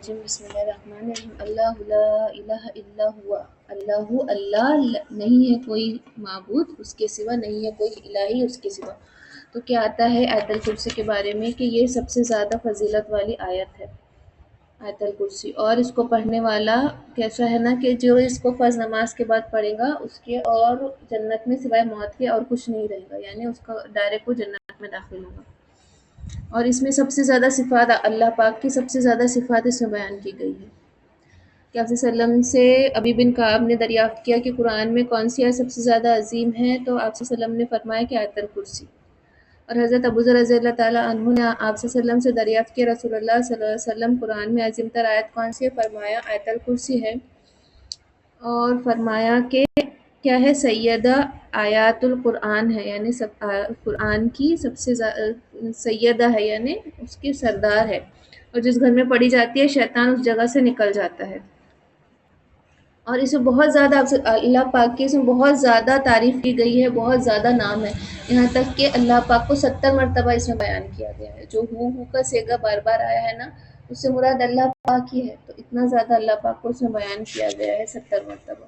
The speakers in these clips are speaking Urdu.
الرجیم بسم اللہ الرحمن الرحیم اللہ لا الہ الا ہوا اللہ نہیں ہے کوئی معبود اس کے سوا، نہیں ہے کوئی الہی اس کے سوا۔ تو کیا آتا ہے آیت الکرسی کے بارے میں کہ یہ سب سے زیادہ فضیلت والی آیت ہے آیت الکرسی، اور اس کو پڑھنے والا کیسا ہے نا کہ جو اس کو فرض نماز کے بعد پڑھے گا اس کے اور جنت میں سوائے موت کے اور کچھ نہیں رہے گا، یعنی اس کا ڈائریکٹ وہ جنت میں داخل ہوگا۔ اور اس میں سب سے زیادہ صفات اللہ پاک کی سب سے زیادہ صفات اس میں بیان کی گئی ہے کہ آپ صلی اللہ علیہ وسلم سے ابی بن کعب نے دریافت کیا کہ قرآن میں کون سی آیت سب سے زیادہ عظیم ہے، تو آپ صلی اللہ علیہ وسلم نے فرمایا کہ آیت الکرسی۔ اور حضرت ابو ذر رضی اللہ تعالیٰ عنہ نے آپ صلی اللہ علیہ وسلم سے دریافت کیا رسول اللہ صلی اللہ علیہ وسلم قرآن میں عظیم تر آیت کون سی ہے؟ فرمایا آیت الکرسی ہے، اور فرمایا کہ کیا ہے؟ سیدہ آیات القرآن ہے، یعنی قرآن کی سب سے سیدہ ہے، یعنی اس کی سردار ہے، اور جس گھر میں پڑھی جاتی ہے شیطان اس جگہ سے نکل جاتا ہے۔ اور اس میں بہت زیادہ اللہ پاک کی اس میں بہت زیادہ تعریف کی گئی ہے، بہت زیادہ نام ہے، یہاں تک کہ اللہ پاک کو 70 مرتبہ اس میں بیان کیا گیا ہے۔ جو ہو کا سیگا بار بار آیا ہے نا، اس سے مراد اللہ پاک ہی ہے، تو اتنا زیادہ اللہ پاک کو اس میں بیان کیا گیا ہے 70 مرتبہ۔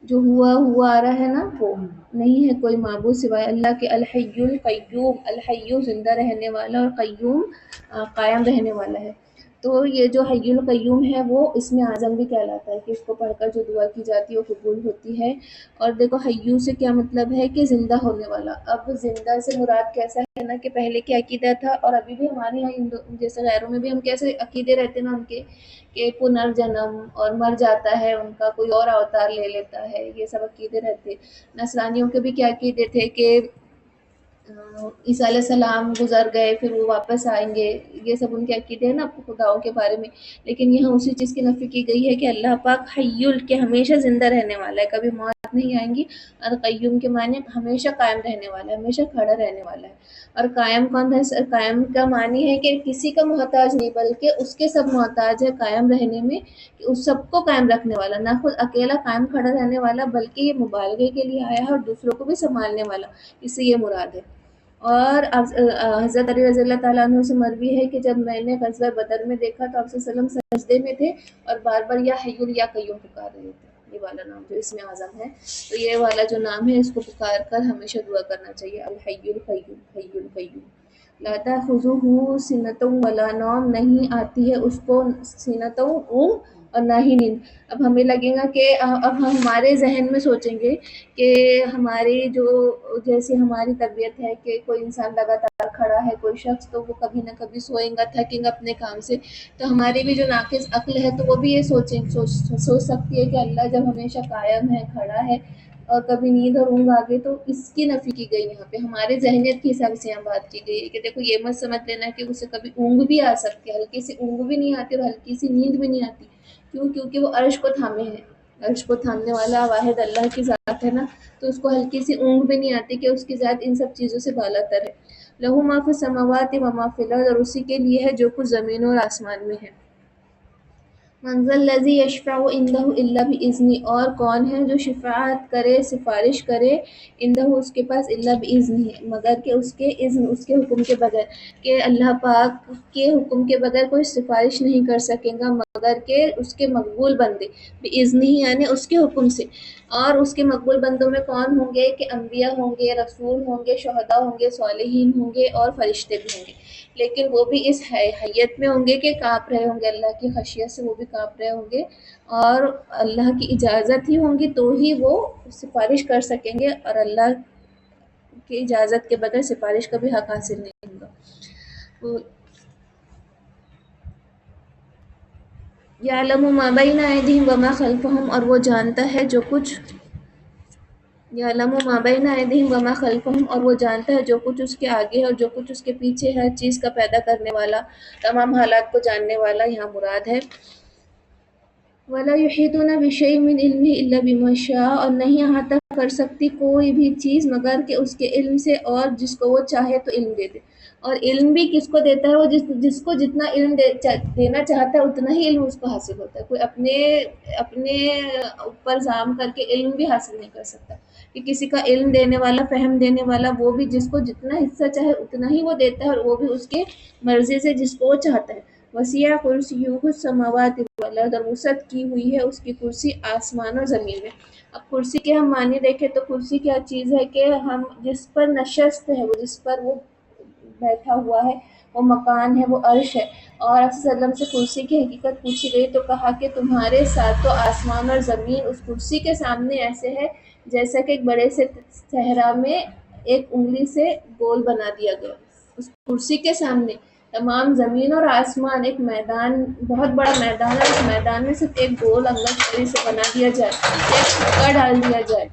جو ہوا آ رہا ہے نا، وہ نہیں ہے کوئی معبود سوائے اللہ کے، الحی القیوم، الحی زندہ رہنے والا اور قیوم قائم رہنے والا ہے۔ تو یہ جو حی القیوم ہے وہ اسم اعظم بھی کہلاتا ہے کہ اس کو پڑھ کر جو دعا کی جاتی ہے وہ قبول ہوتی ہے۔ اور دیکھو حیو سے کیا مطلب ہے کہ زندہ ہونے والا۔ اب زندہ سے مراد کیسا ہے نا کہ پہلے کیا عقیدہ تھا، اور ابھی بھی ہمارے یہاں جیسے غیروں میں بھی ہم کیسے عقیدے رہتے ہیں نا ان کے، کہ پنرجنم اور مر جاتا ہے ان کا، کوئی اور اوتار لے لیتا ہے، یہ سب عقیدے رہتے۔ نصرانیوں کے بھی کیا عقیدے تھے کہ عیسیٰ علیہ السلام گزر گئے پھر وہ واپس آئیں گے، یہ سب ان کے عقیدے ہیں نا خداؤں کے بارے میں۔ لیکن یہاں اسی چیز کی نفی کی گئی ہے کہ اللہ پاک حی کے ہمیشہ زندہ رہنے والا ہے، کبھی موت نہیں آئیں گی، اور قیوم کے معنی ہمیشہ قائم رہنے والا ہے، ہمیشہ کھڑا رہنے والا ہے۔ اور قائم کون ہے؟ قائم کا معنی ہے کہ کسی کا محتاج نہیں بلکہ اس کے سب محتاج ہے قائم رہنے میں، کہ اس سب کو قائم رکھنے والا، نہ خود اکیلا قائم کھڑا رہنے والا بلکہ یہ مبالغے کے لیے آیا ہے، اور دوسروں کو بھی سنبھالنے والا، اس سے یہ مراد ہے۔ اور حضرت علی رضی اللہ تعالیٰ عنہ سے مروی ہے کہ جب میں نے غزوہ بدر میں دیکھا تو آپ صلی اللہ علیہ وسلم سجدے میں تھے اور بار بار یا حی یا قیوم پکار رہے تھے، یہ والا نام جو اسم اعظم ہے، تو یہ والا جو نام ہے اس کو پکار کر ہمیشہ دعا کرنا چاہیے، الحی القیوم، حی القیوم۔ لا تأخذہ سنۃ ولا نوم، نہیں آتی ہے اس کو سنۃ اونگ اور نہ ہی نیند۔ اب ہمیں لگے گا کہ اب ہم ہمارے ذہن میں سوچیں گے کہ ہماری جو جیسے ہماری طبیعت ہے کہ کوئی انسان لگاتار کھڑا ہے، کوئی شخص، تو وہ کبھی نہ کبھی سوئیں گا، تھکیں گا اپنے کام سے، تو ہماری بھی جو ناقص عقل ہے تو وہ بھی یہ سوچ سکتی ہے کہ اللہ جب ہمیشہ قائم ہے، کھڑا ہے، اور کبھی نیند اور اونگ آگے، تو اس کی نفی کی گئی یہاں پہ، ہمارے ذہنیت کے حساب سے یہاں بات کی گئی ہے کہ دیکھو یہ مت سمجھ لینا کہ اسے کبھی اونگ بھی آ سکتی ہے، ہلکی سی اونگ بھی نہیں آتی اور ہلکی سی نیند بھی نہیں آتی، کیونکہ وہ عرش کو تھامے ہیں، عرش کو تھامنے والا واحد اللہ کی ذات ہے نا، تو اس کو ہلکی سی اونگ بھی نہیں آتی کہ اس کی ذات ان سب چیزوں سے بالا تر ہے۔ لہو ما فی السماوات و ما فی الارض، اور اسی کے لیے ہے جو کچھ زمینوں اور آسمان میں ہے۔ من ذا الذی یشفع عندہ الا باذنہ، اور کون ہے جو شفاعت کرے، سفارش کرے، عندہ اس کے پاس، الا باذنہ مگر کہ اس کے اذن، اس کے حکم کے بغیر، کہ اللہ پاک کے حکم کے بغیر کوئی سفارش نہیں کر سکے گا مگر کہ اس کے مقبول بندے، باذنہ یعنی اس کے حکم سے۔ اور اس کے مقبول بندوں میں کون ہوں گے؟ کہ انبیاء ہوں گے، رسول ہوں گے، شہداء ہوں گے، صالحین ہوں گے، اور فرشتے بھی ہوں گے، لیکن وہ بھی اس حیت میں ہوں گے کہ کانپ رہے ہوں گے، اللہ کی خشیت سے وہ بھی کانپ رہے ہوں گے، اور اللہ کی اجازت ہی ہوں گی تو ہی وہ سفارش کر سکیں گے، اور اللہ کی اجازت کے بغیر سفارش کا بھی حق حاصل نہیں ہوگا۔ یعلم ما بین ایدیہم وما خلفہم، اور وہ جانتا ہے جو کچھ، یعلم ما بین ایدیہم وما خلفہم، اور وہ جانتا ہے جو کچھ اس کے آگے ہے اور جو کچھ اس کے پیچھے ہے، ہر چیز کا پیدا کرنے والا، تمام حالات کو جاننے والا یہاں مراد ہے۔ وَلَا يُحِيطُونَ بِشَيْءٍ مِّنْ عِلْمِهِ إِلَّا بِمَا شَاءَ، اور نہیں احاطہ کر سکتی کوئی بھی چیز مگر کہ اس کے علم سے، اور جس کو وہ چاہے تو علم دے دے۔ اور علم بھی کس کو دیتا ہے؟ وہ جس کو جتنا علم دینا چاہتا ہے اتنا ہی علم اس کو حاصل ہوتا ہے، کوئی اپنے اوپر زام کر کے علم بھی حاصل نہیں کر سکتا، کہ کسی کا علم دینے والا، فہم دینے والا، وہ بھی جس کو جتنا حصہ چاہے اتنا ہی وہ دیتا ہے، اور وہ بھی اس کے مرضی سے جس کو وہ چاہتا ہے۔ وسیع کرسیہ السماوات والارض، اور وسعت کی ہوئی ہے اس کی کرسی آسمان اور زمین میں۔ اب کرسی کے ہم معنی دیکھیں تو کرسی کیا چیز ہے کہ ہم جس پر نشست ہے، وہ جس پر وہ بیٹھا ہوا ہے، وہ مکان ہے، وہ عرش ہے۔ اور آپ صلی اللہ علیہ وسلم سے کرسی کی حقیقت پوچھی گئی تو کہا کہ تمہارے ساتھ تو آسمان اور زمین اس کرسی کے سامنے ایسے ہے جیسا کہ ایک بڑے سے صحرا میں ایک انگلی سے گول بنا دیا گیا۔ اس کرسی کے سامنے تمام زمین اور آسمان ایک میدان، بہت بڑا میدان ہے، اس میدان میں صرف ایک گول انگلی سے بنا دیا جائے، ایک چھکا ڈال دیا جائے،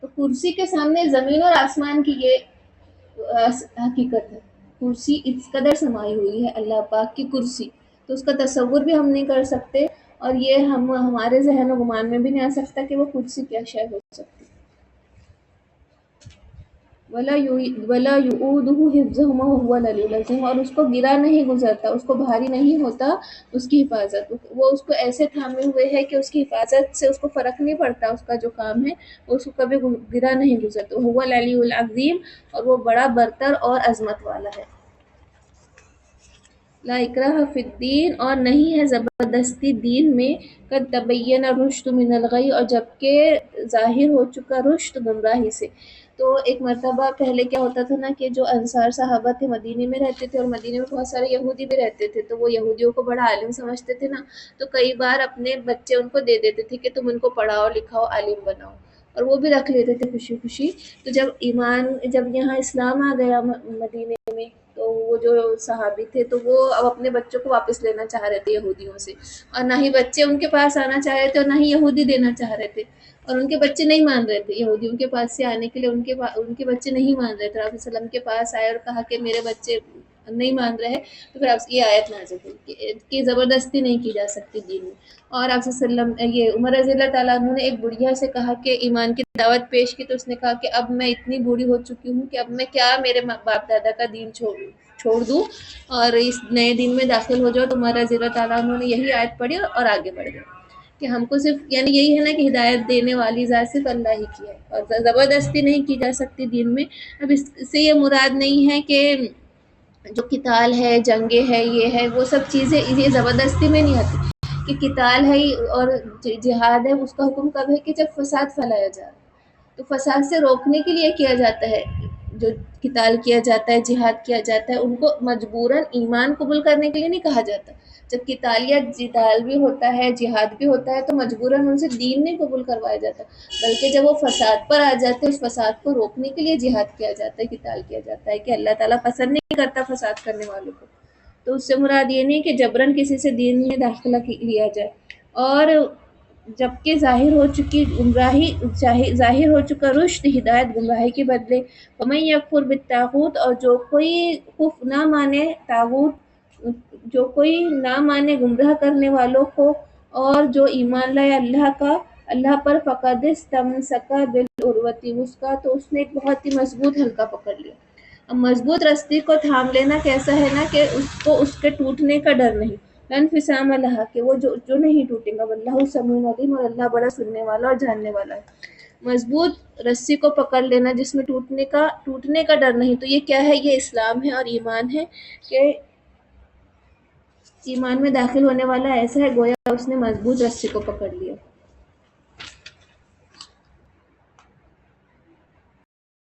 تو کرسی کے سامنے زمین اور آسمان کی یہ حقیقت ہے۔ کرسی اس قدر سمائی ہوئی ہے اللہ پاک کی کرسی، تو اس کا تصور بھی ہم نہیں کر سکتے، اور یہ ہمارے ذہن و گمان میں بھی نہیں آ سکتا کہ وہ کرسی کیا شے ہو سکتی۔ ولا يؤوده حفظهما وهو العلی العظیم، اور اس کو گرا نہیں گزرتا، اس کو بھاری نہیں ہوتا اس کی حفاظت، وہ اس کو ایسے تھامے ہوئے ہے کہ اس کی حفاظت سے اس کو فرق نہیں پڑتا، اس کا جو کام ہے وہ اس کو کبھی گرا نہیں گزرتا۔ وهو العلی العظیم، اور وہ بڑا برتر اور عظمت والا ہے۔ لا اکراہ فی الدین، اور نہیں ہے زبردستی دین میں، قد تبین الرشد من الغی، اور جبکہ ظاہر ہو چکا رشد گمراہی سے۔ تو ایک مرتبہ پہلے کیا ہوتا تھا نا کہ جو انصار صحابہ تھے مدینے میں رہتے تھے، اور مدینے میں بہت سارے یہودی بھی رہتے تھے، تو وہ یہودیوں کو بڑا عالم سمجھتے تھے نا، تو کئی بار اپنے بچے ان کو دے دیتے تھے کہ تم ان کو پڑھاؤ لکھاؤ عالم بناؤ، اور وہ بھی رکھ لیتے تھے خوشی خوشی۔ تو جب یہاں اسلام آ گیا مدینے میں، تو وہ جو صحابی تھے تو وہ اب اپنے بچوں کو واپس لینا چاہ رہے تھے یہودیوں سے، اور نہ ہی بچے ان کے پاس آنا چاہ رہے تھے، اور نہ ہی یہودی دینا چاہ رہے تھے، اور ان کے بچے نہیں مان رہے تھے یہودیوں کے پاس سے آنے کے لیے، ان کے بچے نہیں مان رہے تھے۔ آپ صلی اللہ علیہ وسلم کے پاس آئے اور کہا کہ میرے بچے نہیں مان رہے، تو پھر آپ یہ آیت نازل ہوئی کہ زبردستی نہیں کی جا سکتی دین میں۔ اور آپ صلی اللہ علیہ وسلم، یہ عمر رضی اللہ تعالیٰ عنہ نے ایک بڑھیا سے کہا کہ ایمان کی دعوت پیش کی، تو اس نے کہا کہ اب میں اتنی بوڑھی ہو چکی ہوں کہ اب میں کیا میرے باپ دادا کا دین چھوڑ دوں اور اس نئے دین میں داخل ہو جاؤ۔ تو عمر رضی اللہ تعالیٰ عنہ نے یہی آیت پڑھی اور آگے بڑھ گئے کہ ہم کو صرف یعنی یہی ہے نا کہ ہدایت دینے والی ذات صرف اللہ ہی کی ہے، اور زبردستی نہیں کی جا سکتی دین میں۔ اب اس سے یہ مراد نہیں ہے کہ جو قتال ہے، جنگیں ہے، یہ ہے، وہ سب چیزیں یہ زبردستی میں نہیں آتی، کہ قتال ہے اور جہاد ہے، اس کا حکم کب ہے کہ جب فساد پھیلایا جا رہا ہے، تو فساد سے روکنے کے لیے کیا جاتا ہے، جو قتال کیا جاتا ہے، جہاد کیا جاتا ہے، ان کو مجبوراً ایمان قبول کرنے کے لیے نہیں کہا جاتا۔ جب قتال یا جدال بھی ہوتا ہے، جہاد بھی ہوتا ہے، تو مجبوراً ان سے دین نہیں قبول کروایا جاتا، بلکہ جب وہ فساد پر آ جاتے ہیں، اس فساد کو روکنے کے لیے جہاد کیا جاتا ہے، قتال کیا جاتا ہے، کہ اللہ تعالیٰ پسند نہیں کرتا فساد کرنے والوں کو۔ تو اس سے مراد یہ نہیں کہ جبراً کسی سے دین میں داخلہ لیا جائے۔ اور جبکہ ظاہر ہو چکی گمراہی، ظاہر ہو چکا رشد ہدایت گمراہی کے بدلے، ومن یکفر بالطاغوت، اور جو کوئی نہ مانے طاغوت، جو کوئی نہ مانے گمراہ کرنے والوں کو، اور جو ایمان لائے اللہ پر، فقد استمسک بالعروۃ الوثقی، تو اس نے ایک بہت ہی مضبوط حلقہ پکڑ لیا۔ اب مضبوط رسی کو تھام لینا کیسا ہے نا کہ اس کے ٹوٹنے کا ڈر نہیں، لا انفصام لہا، کہ وہ جو نہیں ٹوٹے گا، واللہ سمیع علیم، اور اللہ بڑا سننے والا اور جاننے والا ہے۔ مضبوط رسی کو پکڑ لینا جس میں ٹوٹنے کا ڈر نہیں، تو یہ کیا ہے؟ یہ اسلام ہے اور ایمان ہے، کہ ایمان میں داخل ہونے والا ایسا ہے گویا اس نے مضبوط رسی کو پکڑ لیا۔